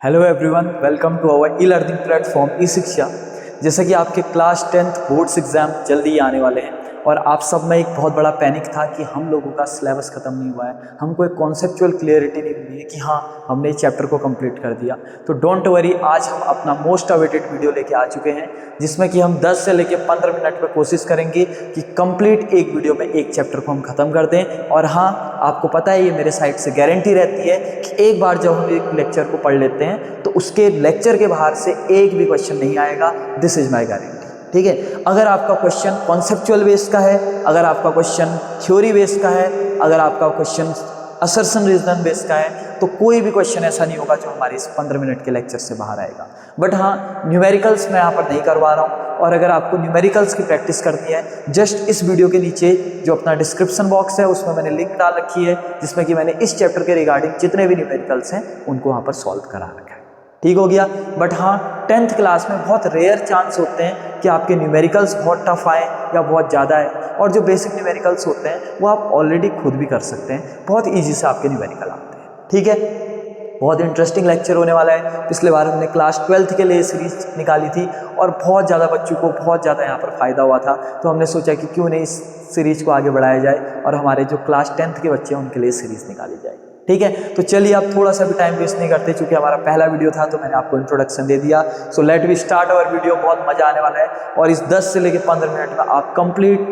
Hello everyone, welcome to our e learning platform e Shiksha. जैसा कि आपके क्लास 10th बोर्ड्स एग्जाम जल्दी ही आने वाले हैं और आप सब में एक बहुत बड़ा पैनिक था कि हम लोगों का सिलेबस ख़त्म नहीं हुआ है, हमको एक कॉन्सेप्चुअल क्लियरिटी नहीं मिली है कि हाँ हमने इस चैप्टर को कंप्लीट कर दिया। तो डोंट वरी, आज हम अपना मोस्ट अवेटेड वीडियो लेके आ चुके हैं जिसमें कि हम 10 से लेकर 15 मिनट में कोशिश करेंगे कि कंप्लीट एक वीडियो में एक चैप्टर को हम ख़त्म कर दें। और हाँ, आपको पता है ये मेरे साइड से गारंटी रहती है कि एक बार जब हम एक लेक्चर को पढ़ लेते हैं तो उसके लेक्चर के बाहर से एक भी क्वेश्चन नहीं आएगा। This is my guarantee. ठीक है, अगर आपका क्वेश्चन कॉन्सेप्चुअल बेस का है, अगर आपका क्वेश्चन थ्योरी बेस का है, अगर आपका क्वेश्चन असर्शन रीजन बेस का है, तो कोई भी क्वेश्चन ऐसा नहीं होगा जो हमारे इस 15 मिनट के लेक्चर से बाहर आएगा। बट हाँ, न्यूमेरिकल्स मैं यहाँ पर नहीं करवा रहा हूँ। और अगर आपको न्यूमेरिकल्स की प्रैक्टिस करनी है, जस्ट इस वीडियो के नीचे जो अपना डिस्क्रिप्शन बॉक्स है उसमें मैंने लिंक डाल रखी है जिसमें कि मैंने इस चैप्टर के रिगार्डिंग जितने भी न्यूमेरिकल्स हैं उनको वहाँ पर सॉल्व करा रखा है। ठीक हो गया। बट हाँ, 10th क्लास में बहुत रेयर चांस होते हैं कि आपके न्यूमेरिकल्स बहुत टफ आए या बहुत ज़्यादा है, और जो बेसिक न्यूमेरिकल्स होते हैं वो आप ऑलरेडी खुद भी कर सकते हैं, बहुत ईजी से आपके न्यूमेरिकल आते हैं। ठीक है, बहुत इंटरेस्टिंग लेक्चर होने वाला है। पिछले बार हमने क्लास 12th के लिए सीरीज निकाली थी और बहुत ज़्यादा बच्चों को बहुत ज़्यादा यहाँ पर फ़ायदा हुआ था, तो हमने सोचा कि क्यों नहीं इस सीरीज को आगे बढ़ाया जाए और हमारे जो क्लास 10th के बच्चे हैं उनके लिए सीरीज निकाली जाए। ठीक है, तो चलिए आप थोड़ा सा भी टाइम वेस्ट नहीं करते, क्योंकि हमारा पहला वीडियो था तो मैंने आपको इंट्रोडक्शन दे दिया। So let we start our video. बहुत मजा आने वाला है और इस 10 से लेकर 15 मिनट में आप कंप्लीट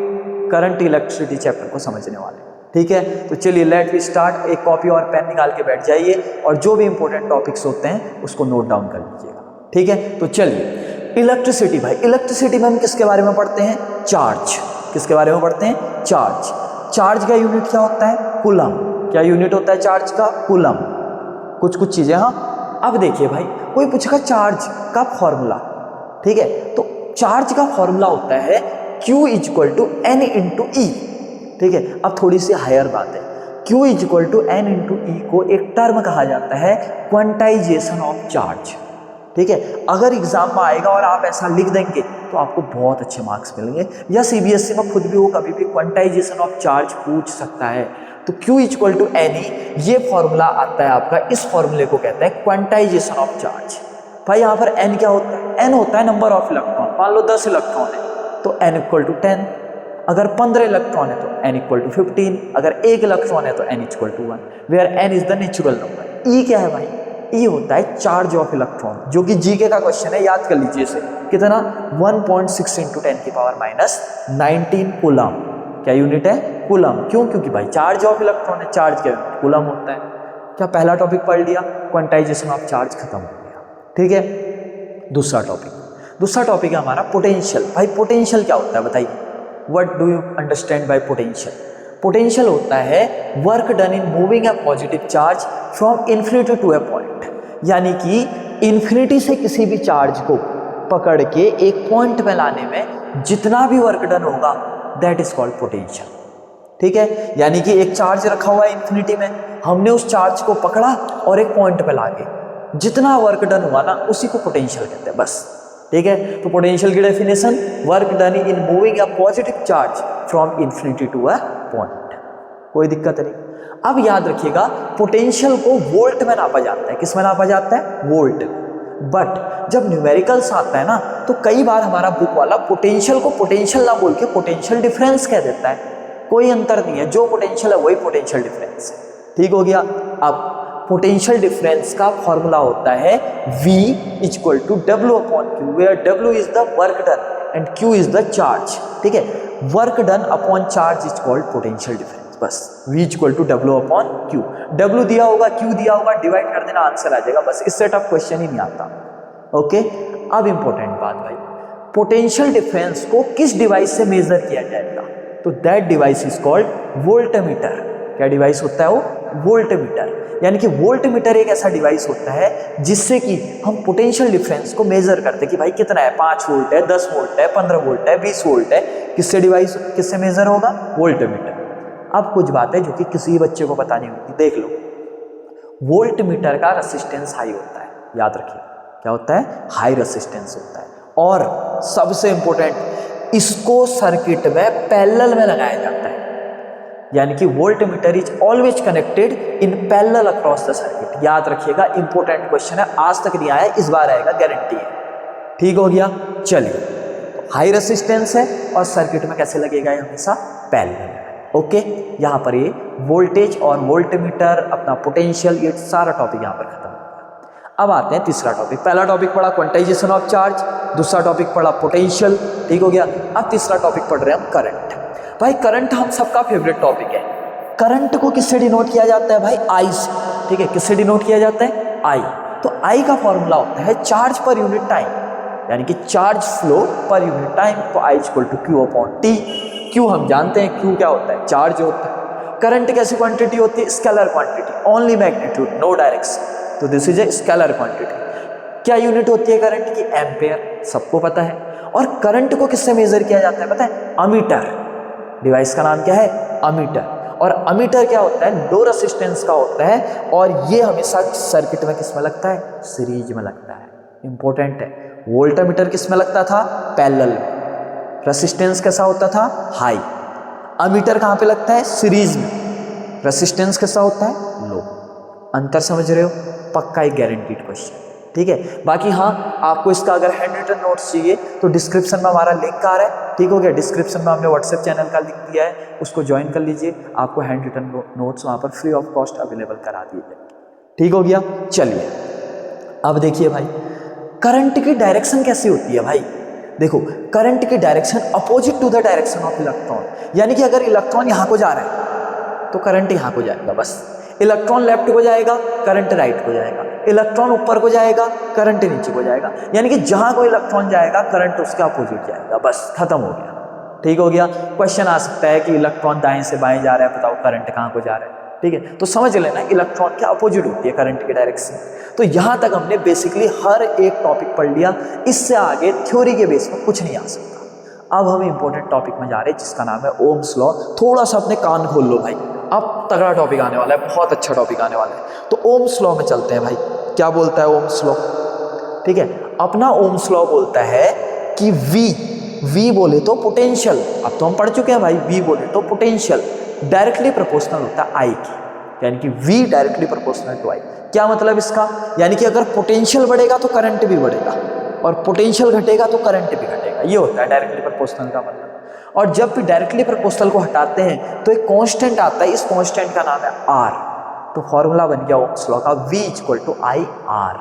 करंट इलेक्ट्रिसिटी चैप्टर को समझने वाले हैं। ठीक है, तो चलिए लेट वी स्टार्ट। एक कॉपी और पेन निकाल के बैठ जाइए और जो भी इंपॉर्टेंट टॉपिक्स होते हैं उसको नोट डाउन कर लीजिएगा। ठीक है, तो चलिए इलेक्ट्रिसिटी। भाई इलेक्ट्रिसिटी में हम किसके बारे में पढ़ते हैं? चार्ज। किसके बारे में पढ़ते हैं? चार्ज। चार्ज का यूनिट क्या होता है? कूलम। क्या यूनिट होता है चार्ज का? कूलम। कुछ चीजें। हाँ, अब देखिए भाई, कोई पूछेगा चार्ज का फॉर्मूला। ठीक है, तो चार्ज का फॉर्मूला होता है Q equal to N into E. ठीक है, अब थोड़ी सी हायर बात है। Q equal to N into E को एक टर्म कहा जाता है क्वांटाइजेशन ऑफ चार्ज। ठीक है, अगर एग्जाम में आएगा और आप ऐसा लिख देंगे तो आपको बहुत अच्छे मार्क्स मिलेंगे, या सीबीएसई में खुद भी वो कभी भी क्वांटाइजेशन ऑफ चार्ज पूछ सकता है। तो Q इक्वल टू NE ये फॉर्मूला आता है आपका, इस फॉर्मूले को कहते हैं क्वांटाइजेशन ऑफ चार्ज। भाई यहाँ पर N क्या होता है? N होता है नंबर ऑफ इलेक्ट्रॉन। मान लो 10 इलेक्ट्रॉन है तो N इक्वल टू 10, अगर 15 इलेक्ट्रॉन है तो N इक्वल टू 15, अगर 1 इलेक्ट्रॉन है तो N equal to 1, where N is the natural number. E क्या है भाई? E होता है चार्ज ऑफ इलेक्ट्रॉन, जो कि जीके का क्वेश्चन है, याद कर लीजिए इसे। कितना? 1.6 इंटू 10 की पावर माइनस 19 कूलम। क्या यूनिट है? कूलम। क्यों? क्योंकि भाई चार्ज ऑफ इलेक्ट्रॉन है, चार्ज का यूनिट कूलम होता है। क्या पहला टॉपिक पढ़ लिया? क्वांटाइजेशन ऑफ चार्ज खत्म हो गया। ठीक है, दूसरा टॉपिक है हमारा पोटेंशियल। भाई पोटेंशियल क्या होता है बताइए? What do you understand by potential? Potential होता है work done in moving a positive charge from infinity to a point. यानी कि इन्फिनिटी से किसी भी चार्ज को पकड़ के एक पॉइंट में लाने में जितना भी वर्क डन होगा दैट इज कॉल्ड पोटेंशियल। ठीक है, यानी कि एक चार्ज रखा हुआ है इन्फिनिटी में, हमने उस चार्ज को पकड़ा और एक पॉइंट पे लाके जितना वर्क डन हुआ ना उसी को पोटेंशियल कहते हैं, बस। ठीक है, तो पोटेंशियल की definition, work done in moving a positive charge from infinity to a point. कोई दिक्कत नहीं। अब याद रखिएगा, पोटेंशियल को वोल्ट में नापा जाता है। किस में नापा जाता है? वोल्ट। बट जब न्यूमेरिकल्स आता है ना तो कई बार हमारा बुक वाला पोटेंशियल को पोटेंशियल ना बोल के पोटेंशियल डिफरेंस कह देता है। कोई अंतर नहीं है, जो पोटेंशियल है वही पोटेंशियल डिफरेंस है। ठीक हो गया। अब पोटेंशियल डिफरेंस का फॉर्मूला होता है V equal to W upon Q, where W is the work done and Q is the charge. ठीक है, work done upon charge is called potential difference, बस। V equal to W upon Q। W दिया होगा, Q दिया होगा, divide कर देना, answer आ जाएगा, बस। इससे टफ क्वेश्चन ही नहीं आता। ओके, अब इंपॉर्टेंट बात भाई, पोटेंशियल डिफरेंस को किस डिवाइस से मेजर किया जाएगा? तो that device is called voltmeter. क्या डिवाइस होता है वो? वोल्टमीटर। यानी कि वोल्टमीटर एक ऐसा डिवाइस होता है जिससे कि हम पोटेंशियल डिफरेंस को मेजर करते हैं कि भाई कितना है, 5 वोल्ट है, 10 वोल्ट है, 15 वोल्ट है, 20 वोल्ट है। किससे मेजर होगा? वोल्टमीटर। अब कुछ बात है जो कि किसी बच्चे को पता नहीं होती, देख लो। वोल्टमीटर का रेसिस्टेंस हाई होता है, याद रखिए। क्या होता है? हाई रेसिस्टेंस होता है। और सबसे इंपॉर्टेंट, इसको सर्किट में पैरेलल में लगाया जाता है। यानी कि volt meter is always connected in parallel across the circuit. याद रखिएगा, इंपॉर्टेंट क्वेश्चन है, आज तक नहीं आया, इस बार आएगा, गारंटी है। ठीक हो गया। चलिए, हाई रेसिस्टेंस है और सर्किट में कैसे लगेगा, ये हमेशा पैरेलल। ओके, यहाँ पर ये वोल्टेज और वोल्ट मीटर, अपना पोटेंशियल, ये सारा टॉपिक यहाँ पर खत्म हो गया। अब आते हैं तीसरा टॉपिक। पहला टॉपिक पढ़ा क्वांटाइजेशन ऑफ चार्ज, दूसरा टॉपिक पढ़ा पोटेंशियल। ठीक हो गया। अब तीसरा टॉपिक पढ़ रहे हैं हम करंट। भाई करंट हम सबका फेवरेट टॉपिक है। करंट को किससे डिनोट किया जाता है भाई, आई से। ठीक है, किससे डिनोट किया जाता है, आई। तो आई का फॉर्मूला होता है चार्ज पर यूनिट टाइम, यानी कि charge flow per unit time. तो I equal to Q upon T. Q हम जानते हैं, क्यू क्या होता है, चार्ज होता है। करंट कैसी क्वांटिटी होती है, scalar quantity, only magnitude, no direction. तो this is a scalar quantity. क्या यूनिट होती है करंट की, एम्पेयर, सबको पता है। और करंट को किससे मेजर किया जाता है पता है, अमीटर। डिवाइस का नाम क्या है, अमीटर। और अमीटर क्या होता है, लो रेसिस्टेंस का होता है, और ये हमेशा सर्किट में किस में लगता है, सीरीज में लगता है। इंपॉर्टेंट है। वोल्टमीटर किस में लगता था, पैरेलल में। रेसिस्टेंस कैसा होता था, हाई। अमीटर कहाँ पे लगता है, सीरीज में। रेसिस्टेंस कैसा होता है, लो। अंतर समझ रहे हो, पक्का एक गारंटीड क्वेश्चन। ठीक है। बाकी हाँ, आपको इसका अगर हैंड रिटन नोट्स चाहिए तो डिस्क्रिप्शन में हमारा लिंक आ रहा है। ठीक हो गया, डिस्क्रिप्शन में हमने व्हाट्सएप चैनल का लिंक दिया है, उसको ज्वाइन कर लीजिए। आपको हैंड रिटन नोट्स वहाँ पर फ्री ऑफ कॉस्ट अवेलेबल करा दिए जाएंगे। ठीक हो गया। चलिए, अब देखिए भाई, करंट की डायरेक्शन कैसी होती है भाई। देखो, करंट की direction opposite to the direction of electron, यानी कि अगर इलेक्ट्रॉन यहाँ को जा रहा है तो करंट यहाँ को जाएगा बस। इलेक्ट्रॉन लेफ्ट को जाएगा, करंट राइट को जाएगा। इलेक्ट्रॉन ऊपर को जाएगा, करंट नीचे को जाएगा। यानी कि जहां कोई इलेक्ट्रॉन जाएगा, करंट उसके अपोजिट जाएगा, बस खत्म हो गया। ठीक हो गया। क्वेश्चन आ सकता है कि इलेक्ट्रॉन दाएं से बाएं जा रहा है, बताओ करंट कहाँ को जा रहा है। ठीक है, तो समझ लेना इलेक्ट्रॉन के अपोजिट होती है करंट की डायरेक्शन। तो यहां तक हमने बेसिकली हर एक टॉपिक पढ़ लिया। इससे आगे थ्योरी के बेस पर कुछ नहीं आ सकता। अब हम इंपॉर्टेंट टॉपिक में जा रहे हैं जिसका नाम है ओम्स लॉ। थोड़ा सा अपने कान खोल लो भाई, अब तगड़ा टॉपिक आने वाला है, बहुत अच्छा टॉपिक आने वाला है। तो ओम्स लॉ में चलते हैं भाई। क्या बोलता है ओम्स लॉ, ठीक है। अपना ओम्स लॉ बोलता है कि V बोले तो पोटेंशियल, अब तो हम पढ़ चुके हैं भाई, V बोले तो पोटेंशियल डायरेक्टली प्रोपोर्शनल होता है I की, यानी कि V directly proportional to I। क्या मतलब इसका, यानी कि अगर पोटेंशियल बढ़ेगा तो करंट भी बढ़ेगा, और पोटेंशियल घटेगा तो करंट भी घटेगा। ये होता है डायरेक्टली प्रोपोर्शनल का मतलब। और जब भी डायरेक्टली प्रोपोर्शनल को हटाते हैं तो एक कांस्टेंट आता है, इस कांस्टेंट का नाम है R। तो फॉर्मूला बन गया ओम्स लॉ का, V equal to I R,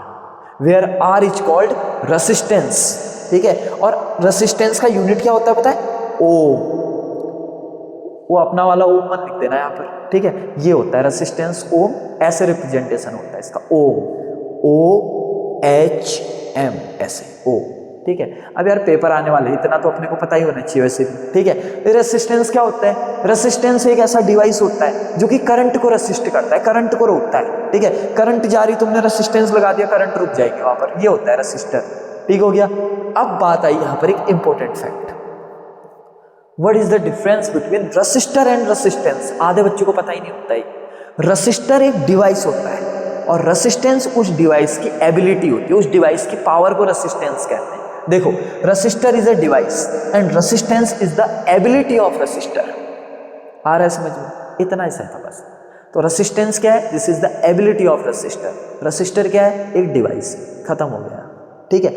where R is called resistance. ठीक है, और रेसिस्टेंस का यूनिट क्या होता है पता है, ओम। वो अपना वाला ओम मत लिख देना यहाँ पर, ठीक है। ये होता है रेसिस्टेंस, ओम, ऐसे रिप्रेजेंटेशन होता है इसका, ओम, OHM, ऐसे ओ। ठीक है। अब यार पेपर आने वाले, इतना तो अपने को पता ही होना चाहिए वैसे भी। ठीक है। रेसिस्टेंस क्या होता है, रेसिस्टेंस एक ऐसा डिवाइस होता है जो कि करंट को रेसिस्ट करता है, करंट को रोकता है। ठीक है, करंट जा रही, तुमने रेसिस्टेंस लगा दिया, करंट रुक जाएगी वहां पर, ये होता है रेसिस्टर। ठीक हो गया। अब बात आई यहाँ पर एक important fact, what is the difference between resistor and resistance. आधे बच्चों को पता ही नहीं होता है। रेसिस्टर एक डिवाइस होता है और रेसिस्टेंस उस डिवाइस की एबिलिटी होती है, उस डिवाइस की पावर को रेसिस्टेंस कहते हैं। देखो, resistor is a device and resistance is the ability of resistor. आ रहा है समझ में, इतना ही था बस। तो रेसिस्टेंस क्या है, this is the ability of resistor. Resistor क्या है, एक डिवाइस, खत्म हो गया। ठीक है।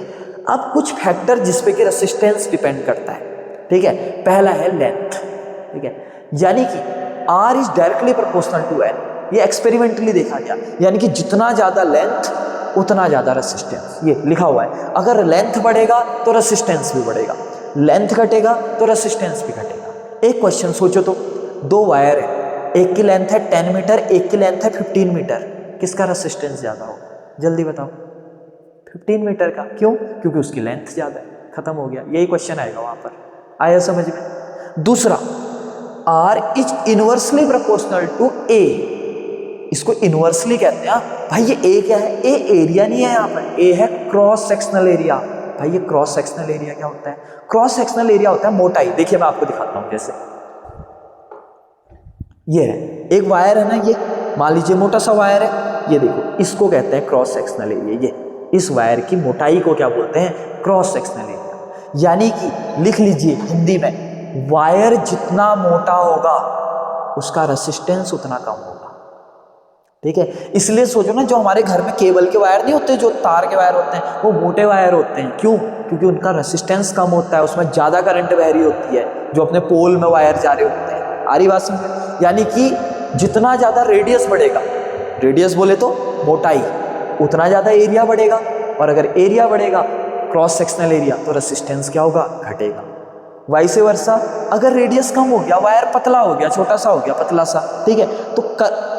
अब कुछ फैक्टर जिसपे कि रेसिस्टेंस डिपेंड करता है। ठीक है, पहला है लेंथ। ठीक है, यानी कि R is directly proportional to N, ये एक्सपेरिमेंटली देखा गया। यानी कि जितना ज्यादा लेंथ उतना ज्यादा रेसिस्टेंस, ये लिखा हुआ है। अगर लेंथ बढ़ेगा तो रेसिस्टेंस भी बढ़ेगा, लेंथ घटेगा तो रेसिस्टेंस भी घटेगा। एक क्वेश्चन सोचो तो, दो वायर है, एक की लेंथ है 10 मीटर, एक की लेंथ है 15 मीटर, किसका रेसिस्टेंस ज्यादा होगा, जल्दी बताओ। 15 मीटर का, क्यों, क्योंकि उसकी लेंथ ज्यादा है, खत्म हो गया। यही क्वेश्चन आएगा वहां पर, आया समझ में। दूसरा, R is inversely proportional to A, इसको इनवर्सली कहते हैं भाई। ये A क्या है, A एरिया नहीं है यहाँ पर, A है क्रॉस सेक्शनल एरिया। भाई ये क्रॉस सेक्शनल एरिया क्या होता है, क्रॉस सेक्शनल एरिया होता है मोटाई। देखिए मैं आपको दिखाता हूँ, जैसे ये है एक वायर है ना, ये मान लीजिए मोटा सा वायर है, ये देखो, इसको कहते हैं क्रॉस सेक्शनल एरिया। ये इस वायर की मोटाई को क्या बोलते हैं, क्रॉस सेक्शनल एरिया। यानी कि लिख लीजिए हिंदी में, वायर जितना मोटा होगा उसका रेसिस्टेंस उतना कम होगा। ठीक है, इसलिए सोचो ना, जो हमारे घर में केबल के वायर नहीं होते, जो तार के वायर होते हैं, वो मोटे वायर होते हैं। क्यों? क्योंकि उनका रेसिस्टेंस कम होता है, उसमें ज़्यादा करंट बह रही होती है, जो अपने पोल में वायर जा रहे होते हैं। आ रही बात समझ? यानी कि जितना ज़्यादा रेडियस बढ़ेगा, रेडियस बोले तो मोटाई, उतना ज़्यादा एरिया बढ़ेगा, और अगर एरिया बढ़ेगा क्रॉस सेक्शनल एरिया, तो रेसिस्टेंस क्या होगा? घटेगा। वाइस वर्सा, अगर रेडियस कम हो गया, वायर पतला हो गया, छोटा सा हो गया, पतला सा, ठीक है, तो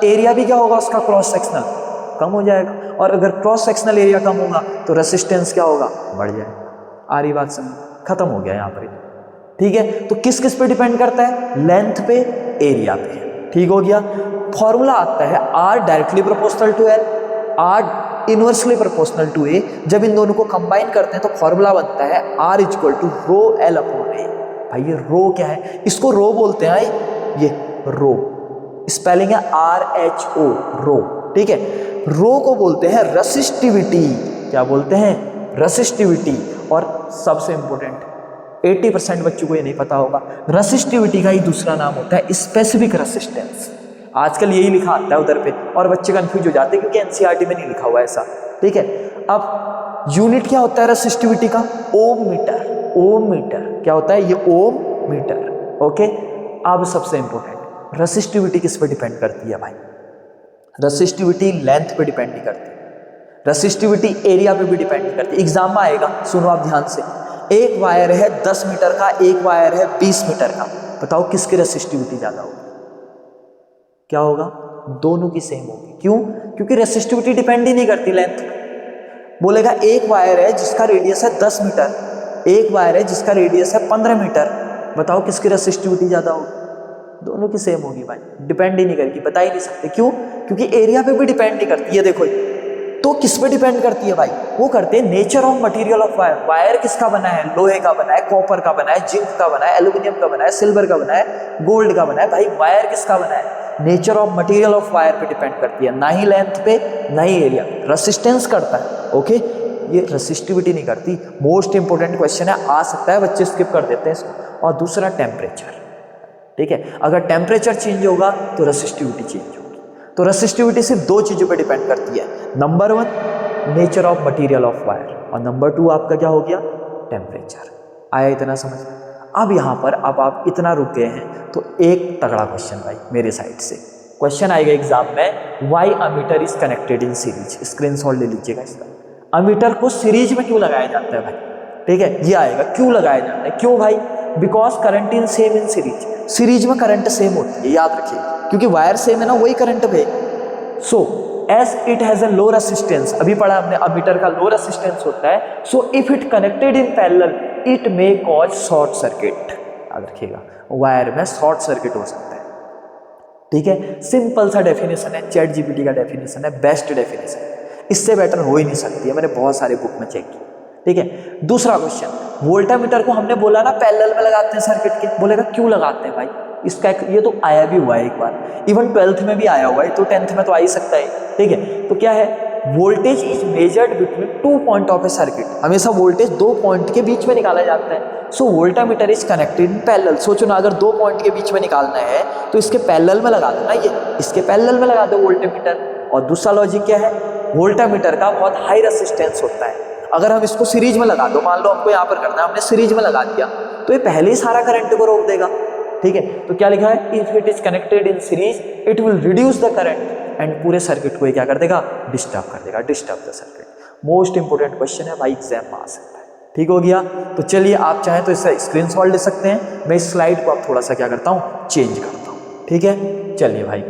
एरिया भी क्या होगा उसका? क्रॉस सेक्शनल कम हो जाएगा। और अगर क्रॉस सेक्शनल एरिया कम होगा तो रेसिस्टेंस क्या होगा? बढ़ जाएगा। आ रही बात समझ? खत्म हो गया यहाँ पर। ठीक है, तो किस किस पे डिपेंड करता है? लेंथ पे, एरिया पे। ठीक हो गया। फॉर्मूला आता है R directly proportional to L, R inversely proportional to A. जब इन दोनों को कंबाइन करते हैं तो फॉर्मूला बनता है R equal to rho L upon A. भाई ये रो क्या है? इसको रो बोलते हैं, ये रो, स्पेलिंग है RHO, रो। ठीक है, रो को बोलते हैं रेसिस्टिविटी। क्या बोलते हैं? रेसिस्टिविटी। और सबसे इंपॉर्टेंट, 80% बच्चों को ये नहीं पता होगा, रेसिस्टिविटी का ही दूसरा नाम होता है स्पेसिफिक रेसिस्टेंस। आजकल यही लिखा आता है उधर पे, और बच्चे कंफ्यूज हो जाते हैं क्योंकि NCERT में नहीं लिखा हुआ ऐसा। ठीक है, अब यूनिट क्या होता है रेसिस्टिविटी का? ओम मीटर। ओम मीटर क्या होता है? ये ओम मीटर। ओके, अब सबसे इंपॉर्टेंट, रेसिस्टिविटी किस पे डिपेंड करती है भाई? रेसिस्टिविटी लेंथ पे डिपेंड नहीं करती, रेसिस्टिविटी एरिया पे भी डिपेंड नहीं करती। एग्जाम में आएगा, सुनो आप ध्यान से। एक वायर है 10 मीटर का, एक वायर है 20 मीटर का, बताओ किसकी रेसिस्टिविटी ज़्यादा होगी? क्या होगा? दोनों की सेम होगी। क्यों? क्योंकि रेसिस्टिविटी डिपेंड ही नहीं करती लेंथ पे। बोलेगा एक वायर है जिसका रेडियस है 10 मीटर, एक वायर है जिसका रेडियस है 15 मीटर, बताओ किसकी रेसिस्टिविटी ज़्यादा होगी? दोनों की सेम होगी भाई, डिपेंड ही नहीं करेगी, बता ही नहीं सकते। क्यों? क्योंकि एरिया पे भी डिपेंड नहीं करती है। देखो, तो किस पे डिपेंड करती है भाई? वो करते हैं nature of material of wire. Wire किसका बना है? लोहे का बना है, कॉपर का बना है, जिंक का बना है, एल्यूमिनियम का बना है, सिल्वर का बना है, गोल्ड का बना है। भाई वायर किसका बना है? Nature of material of wire पे डिपेंड करती है, ना ही लेंथ पे, ना ही एरिया। रेसिस्टेंस करता है, ओके, ये रेसिस्टिविटी नहीं करती। मोस्ट इंपोर्टेंट क्वेश्चन है, आ सकता है, बच्चे स्किप कर देते हैं इसको। और दूसरा टेम्परेचर। ठीक है, अगर टेम्परेचर चेंज होगा तो रेसिस्टिविटी चेंज होगी। तो रेसिस्टिविटी सिर्फ दो चीज़ों पे डिपेंड करती है, number 1 nature of material of wire, और नंबर 2 आपका क्या हो गया? टेम्परेचर। आया इतना समझ? अब यहाँ पर अब आप इतना रुक गए हैं तो एक तगड़ा क्वेश्चन भाई मेरे साइड से क्वेश्चन आएगा एग्जाम में, why ammeter is connected in series. Screenshot ले लीजिएगा इसका। अमीटर को सीरीज में क्यों लगाया जाता है भाई? ठीक है, ये आएगा क्यों लगाया जाता है। क्यों भाई? Because current in same in series. Series में करंट सेम होती है, याद रखिए, क्योंकि वायर सेम है ना, वही करंट पे। So as it has a low resistance, अभी पढ़ा हमने अमीटर का लो रेसिस्टेंस होता है। So if it connected in parallel it may cause short circuit. याद रखिएगा, वायर में शॉर्ट सर्किट हो सकता है। ठीक है, सिंपल सा डेफिनेशन है, चैट जीपीटी का डेफिनेशन है, बेस्ट डेफिनेशन, इससे बेटर हो ही नहीं सकती है, मैंने बहुत सारे बुक में चेक किया। ठीक है, दूसरा क्वेश्चन, वोल्टामीटर को हमने बोला ना पैरेलल में लगाते हैं सर्किट के, बोलेगा क्यों लगाते हैं भाई? इसका ये तो आया भी हुआ है एक बार, इवन 12th में भी आया हुआ है, तो 10th में तो आ ही सकता है। ठीक है, तो क्या है? Voltage is measured between 2 point of a circuit. हमेशा वोल्टेज 2 पॉइंट के बीच में निकाला जाता है। So voltmeter is connected in parallel. सोचो ना, अगर 2 पॉइंट के बीच में निकालना है तो इसके पैरेलल में लगा दो ना, ये इसके पैरेलल में लगा दो वोल्टामीटर। और दूसरा लॉजिक क्या है? वोल्टामीटर का बहुत हाई रेसिस्टेंस होता है। अगर हम इसको सीरीज में लगा दो, मान लो हमको यहाँ पर करना है, हमने सीरीज में लगा दिया, तो ये पहले ही सारा करंट को रोक देगा। ठीक है, तो क्या लिखा है? If it is connected in series it will reduce the current, and पूरे सर्किट को ये क्या कर देगा? डिस्टर्ब कर देगा, disturb the circuit. Most important question है भाई, एग्जाम में आ सकता है। ठीक हो गया, तो चलिए आप चाहें तो इसका स्क्रीनशॉट ले सकते हैं। मैं इस स्लाइड को अब थोड़ा सा क्या करता हूँ? चेंज करता हूँ। ठीक है, चलिए भाई,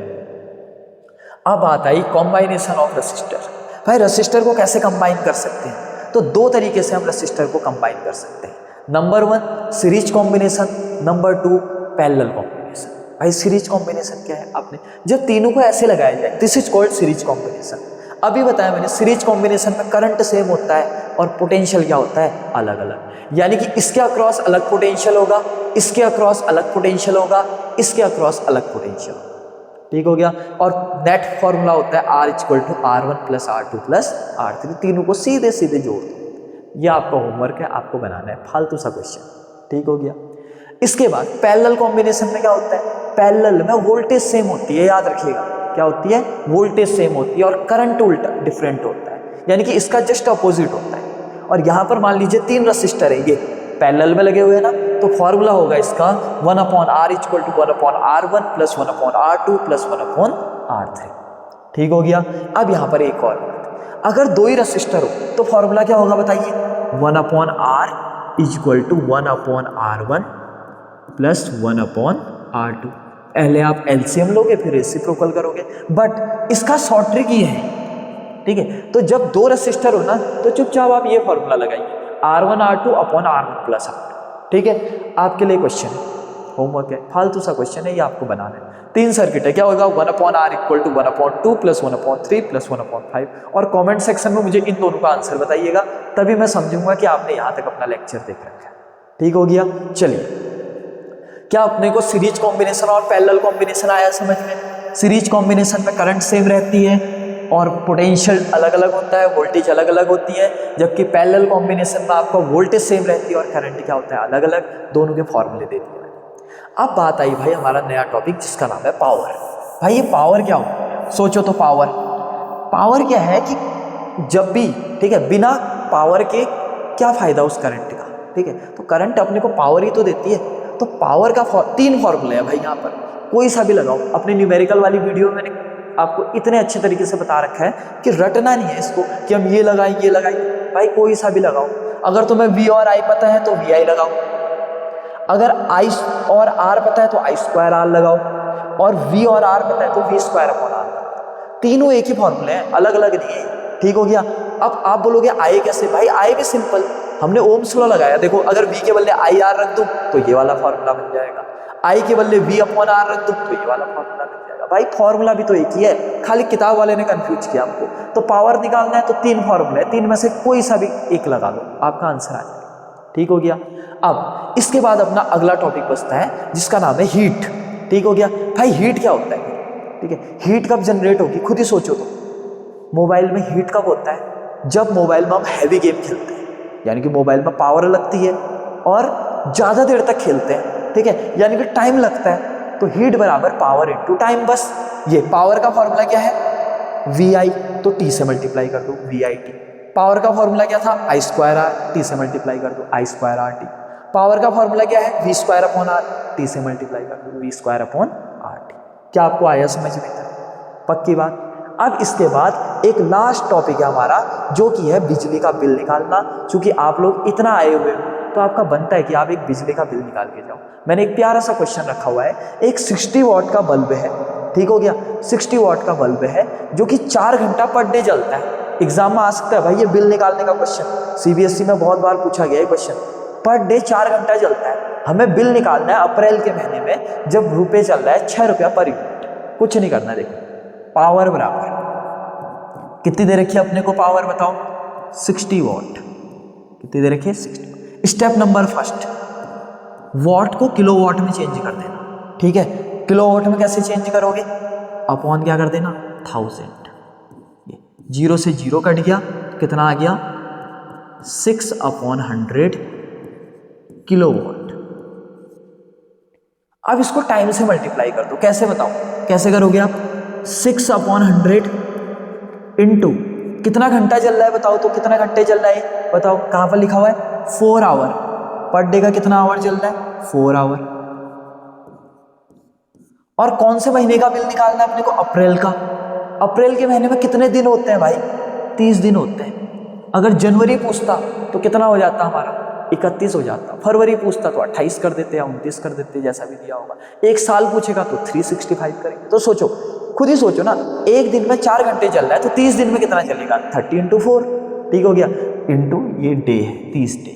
अब आता है कॉम्बाइनेशन ऑफ रेसिस्टर। भाई रेसिस्टर को कैसे कंबाइन कर सकते हैं? तो 2 तरीके से हम रेसिस्टर को कंबाइन कर सकते हैं। Number 1 series combination, number 2 parallel combination. भाई सीरीज कॉम्बिनेशन क्या है? आपने जब तीनों को ऐसे लगाया जाए, this is called series combination. अभी बताया मैंने, सीरीज कॉम्बिनेशन में करंट सेम होता है और पोटेंशियल क्या होता है? अलग अलग। यानी कि इसके अक्रॉस अलग पोटेंशियल होगा, इसके अक्रॉस अलग पोटेंशियल होगा, इसके अक्रॉस अलग पोटेंशियल होगा। ठीक हो गया, और नेट फॉर्मूला होता है R equal to R1 plus R2 plus R3। तीनों को सीधे सीधे जोड़ दो। ये आपका होमवर्क है, आपको बनाना है फालतू सा क्वेश्चन। ठीक हो गया, इसके बाद पैरेलल कॉम्बिनेशन में क्या होता है, पैरेलल में वोल्टेज सेम होती है, याद रखिएगा क्या होती है, वोल्टेज सेम होती है और करंट उल्टा डिफरेंट होता है, यानी कि इसका जस्ट अपोजिट होता है। और यहाँ पर मान लीजिए 3 रसिस्टर है, ये पैरेलल में लगे हुए हैं ना, तो फॉर्मूला होगा इसका 1/R = 1/R1 + 1/R2 + 1/R3। ठीक हो गया। अब यहाँ पर एक और बात, अगर 2 ही रसिस्टर हो तो फॉर्मूला क्या होगा बताइए, 1/R = 1/R1 + 1/R2। पहले आप एलसीएम लोगे फिर रेसिप्रोकल करोगे, बट इसका शॉर्ट ट्रिक ये है, ठीक है। तो जब 2 रसिस्टर हो ना तो चुपचाप आप ये फॉर्मूला लगाइए, R1R2/R1 + R2। ठीक है, आपके लिए क्वेश्चन है, होमवर्क है, फालतू सा क्वेश्चन है, ये आपको बनाना है। 3 सर्किट है, क्या होगा, 1/R = 1/2 + 1/3 + 1/5। और कमेंट सेक्शन में मुझे इन दोनों का आंसर बताइएगा, तभी मैं समझूंगा कि आपने यहाँ तक अपना लेक्चर देख रखा है। ठीक हो गया। चलिए, क्या अपने को सीरीज कॉम्बिनेशन और पैरेलल कॉम्बिनेशन आया समझ में। सीरीज कॉम्बिनेशन में करंट सेम रहती है और पोटेंशियल अलग अलग होता है, वोल्टेज अलग अलग होती है, जबकि पैरेलल कॉम्बिनेशन में आपका वोल्टेज सेम रहती है और करंट क्या होता है, अलग अलग। दोनों के फॉर्मूले दे दिए। अब बात आई भाई हमारा नया टॉपिक जिसका नाम है पावर। भाई ये पावर क्या हो, सोचो तो पावर क्या है कि जब भी, ठीक है, बिना पावर के क्या फायदा उस करंट का, ठीक है। तो करंट अपने को पावर ही तो देती है। तो पावर का 3 फॉर्मूले हैं भाई, यहाँ पर कोई सा भी लगाओ। अपनी न्यूमेरिकल वाली वीडियो में मैंने आपको इतने अच्छे तरीके से बता रखा है कि रटना नहीं है इसको कि हम ये लगाएं ये लगाएं, भाई कोई सा भी लगाओ। अगर तुम्हें V और I पता है तो VI लगाओ, अगर I और R पता है तो I2R लगाओ, और V और R पता है तो V2R लगाओ। तीनों एक ही फॉर्मूले हैं, अलग अलग नहीं है। ठीक हो गया। अब आप बोलोगे I कैसे, भाई I भी सिंपल, हमने ओम्स लॉ लगाया। देखो, अगर V के बदले IR रख दूं तो ये वाला फॉर्मूला बन जाएगा, I के बदले V/R रख दूं तो ये वाला फॉर्मूला बन जाएगा। भाई फॉर्मूला भी तो एक ही है, खाली किताब वाले ने कंफ्यूज किया आपको। तो पावर निकालना है तो 3 फॉर्मूले, 3 में से कोई सा भी एक लगा लो, आपका आंसर आ जाएगा। ठीक हो गया। अब इसके बाद अपना अगला टॉपिक बचता है जिसका नाम है हीट। ठीक हो गया। भाई हीट क्या होता है, ठीक है, हीट कब जनरेट होगी, खुद ही सोचो तो। मोबाइल में हीट कब होता है, जब मोबाइल में हम हैवी गेम खेलते हैं, यानी कि मोबाइल में पावर लगती है और ज़्यादा देर तक खेलते हैं, ठीक है, यानी कि टाइम लगता है। तो हीट बराबर पावर इनटू टाइम। बस ये पावर का फॉर्मूला क्या है, VI, तो T से मल्टीप्लाई कर दो VIT। पावर का फॉर्मूला क्या था, I2R, T से मल्टीप्लाई कर दो I2RT। पावर का फॉर्मूला क्या है, V2/R, T से मल्टीप्लाई कर दो V2/RT। क्या आपको आया समझ में, पक्की बात। अब इसके बाद एक लास्ट टॉपिक है हमारा, जो कि है बिजली का बिल निकालना। क्योंकि आप लोग इतना आए हुए हो तो आपका बनता है कि आप एक बिजली का बिल निकाल के जाओ। मैंने एक प्यारा सा क्वेश्चन रखा हुआ है, एक 60 वाट का बल्ब है, ठीक हो गया, 60 वाट का बल्ब है जो कि 4 घंटा पर डे जलता है। एग्जाम में आ सकता है भाई ये बिल निकालने का क्वेश्चन, CBSE में बहुत बार पूछा गया है क्वेश्चन। पर डे 4 घंटा जलता है, हमें बिल निकालना है अप्रैल के महीने में, जब रुपये चल रहा है 6 रुपया पर यूनिट। कुछ नहीं करना, देखो पावर बराबर कितनी दे रखी है अपने को, पावर बताओ 60 वाट। कितनी दे रखी है, 60। स्टेप नंबर फर्स्ट, वाट को किलोवाट में चेंज कर देना। ठीक है, किलोवाट में कैसे चेंज करोगे, अपॉन क्या कर देना, 1000। 0 से 0 कट गया, कितना आ गया, 6/100 किलोवाट। अब इसको टाइम से मल्टीप्लाई कर दो। कैसे बताओ, कैसे करोगे आप, 6/100 इंटू कितना घंटा चल रहा है बताओ, तो कितना घंटे चल रहा है बताओ, कहां पर लिखा हुआ है, 4 आवर। पर डे का कितना आवर चल रहा है, 4 आवर। और कौन से महीने का बिल निकालना है अपने को, अप्रैल का। अप्रैल के महीने में कितने दिन होते हैं भाई, 30 दिन होते हैं। अगर जनवरी पूछता तो कितना हो जाता हमारा, 31 हो जाता। फरवरी पूछता तो 28 कर देते या 29 कर देते, जैसा भी दिया होगा। एक साल पूछेगा तो 365 करेंगे। तो सोचो, खुद ही सोचो ना, एक दिन में 4 घंटे चल रहा है तो 30 दिन में कितना चलेगा, 30 × 4। ठीक हो गया, इंटू ये डे है, 30 डे।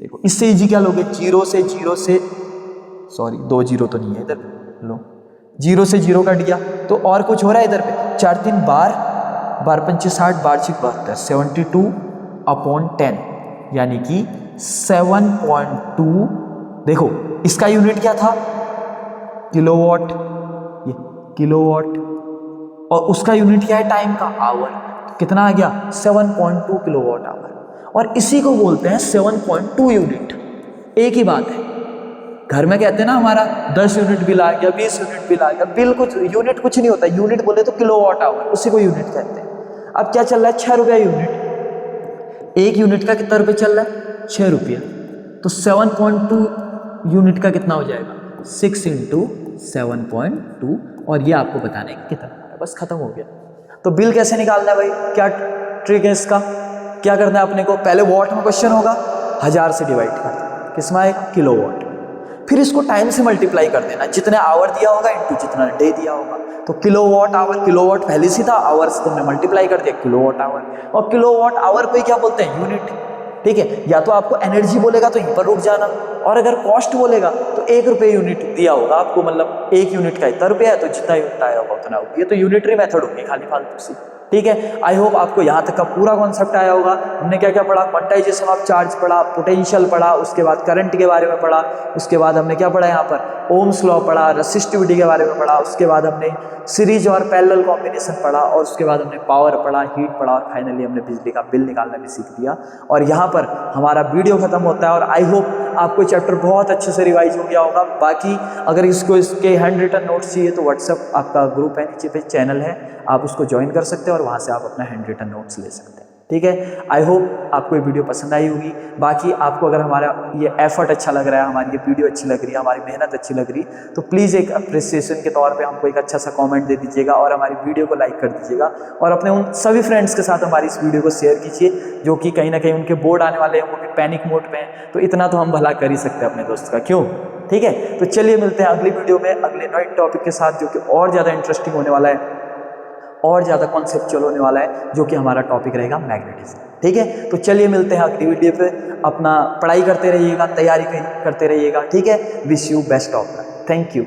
देखो इससे इजी क्या लोगे, 0 से 2 0 तो नहीं है इधर, लो 0 से 0 कट गया। तो और कुछ हो रहा है इधर पे, 4 3 12, 12 5 60, 12 6 72, 72/10, यानी कि 7.2। देखो इसका यूनिट क्या था, किलोवाट, ये किलोवाट, और उसका यूनिट क्या है टाइम का, आवर। तो कितना आ गया, 7.2 किलोवाट आवर। और इसी को बोलते हैं 7.2 यूनिट। एक ही बात है, घर में कहते हैं ना हमारा 10 यूनिट बिल आ गया, 20 यूनिट बिल आ गया, बिल कुछ यूनिट कुछ नहीं होता, यूनिट बोले तो किलोवाट आवर, उसी को यूनिट कहते हैं। अब क्या चल रहा है, 6 रुपया यूनिट, एक यूनिट का कितना रुपये चल रहा है, 6 रुपया, तो 7.2 यूनिट का कितना हो जाएगा, 6 × 7.2, और ये आपको बताने का कितना है, बस खत्म हो गया। तो बिल कैसे निकालना है भाई, क्या ट्रिक है इसका, क्या करना है अपने को, पहले वॉट में क्वेश्चन होगा, 1000 से डिवाइड कर देना, किस में आएगा, किलोवाट, फिर इसको टाइम से मल्टीप्लाई कर देना, जितने आवर दिया होगा इंटू जितना डे दिया होगा, तो किलोवाट आवर, किलोवाट पहले से था, आवर से तुमने मल्टीप्लाई कर दिया, किलोवाट आवर, और किलोवाट आवर को ही क्या बोलते हैं, यूनिट, ठीक है। या तो आपको एनर्जी बोलेगा तो यहीं पर रुक जाना, और अगर कॉस्ट बोलेगा तो 1 रुपये यूनिट दिया होगा आपको, मतलब 1 यूनिट का इतना रुपया है, तो जितना यूनिट आया होगा उतना होगा। ये तो यूनिटरी मेथड होगी खाली फालतू सी, ठीक है। आई होप आपको यहाँ तक का पूरा कॉन्सेप्ट आया होगा। हमने क्या क्या पढ़ा, क्वांटाइजेशन ऑफ चार्ज पढ़ा, पोटेंशियल पढ़ा, उसके बाद करंट के बारे में पढ़ा, उसके बाद हमने क्या पढ़ा यहाँ पर, ओम्स लॉ पढ़ा, रेसिस्टिविटी के बारे में पढ़ा, उसके बाद हमने सीरीज और पैरेलल कॉम्बिनेशन पढ़ा, और उसके बाद हमने पावर पढ़ा, हीट पढ़ा, और फाइनली हमने बिजली का बिल निकालना भी सीख दिया। और यहाँ पर हमारा वीडियो खत्म होता है, और आई होप आपको चैप्टर बहुत अच्छे से रिवाइज हो गया होगा। बाकी अगर इसके हैंड रिटन नोट्स चाहिए तो व्हाट्सअप आपका ग्रुप है, नीचे पे चैनल है, आप उसको ज्वाइन कर सकते हैं और वहाँ से आप अपना हैंड रिटन नोट्स ले सकते हैं, ठीक है। आई होप आपको ये वीडियो पसंद आई होगी। बाकी आपको अगर हमारा ये एफर्ट अच्छा लग रहा है, हमारी ये वीडियो अच्छी लग रही है, हमारी मेहनत अच्छी लग रही, तो प्लीज़ एक अप्रिसिएशन के तौर पे हमको एक अच्छा सा कमेंट दे दीजिएगा, और हमारी वीडियो को लाइक कर दीजिएगा, और अपने उन सभी फ्रेंड्स के साथ हमारी इस वीडियो को शेयर कीजिए जो कि कहीं ना कहीं उनके बोर्ड आने वाले हैं, वो भी पैनिक मोड पे हैं, तो इतना तो हम भला कर ही सकते हैं अपने दोस्त का, क्यों, ठीक है। तो चलिए मिलते हैं अगली वीडियो में अगले नए टॉपिक के साथ, जो कि और ज़्यादा इंटरेस्टिंग होने वाला है, और ज़्यादा कॉन्सेप्चुअल होने वाला है, जो कि हमारा टॉपिक रहेगा मैग्नेटिज्म, ठीक है। तो चलिए मिलते हैं अगली वीडियो पे, अपना पढ़ाई करते रहिएगा, तैयारी करते रहिएगा, ठीक है। Wish you best of luck, thank you.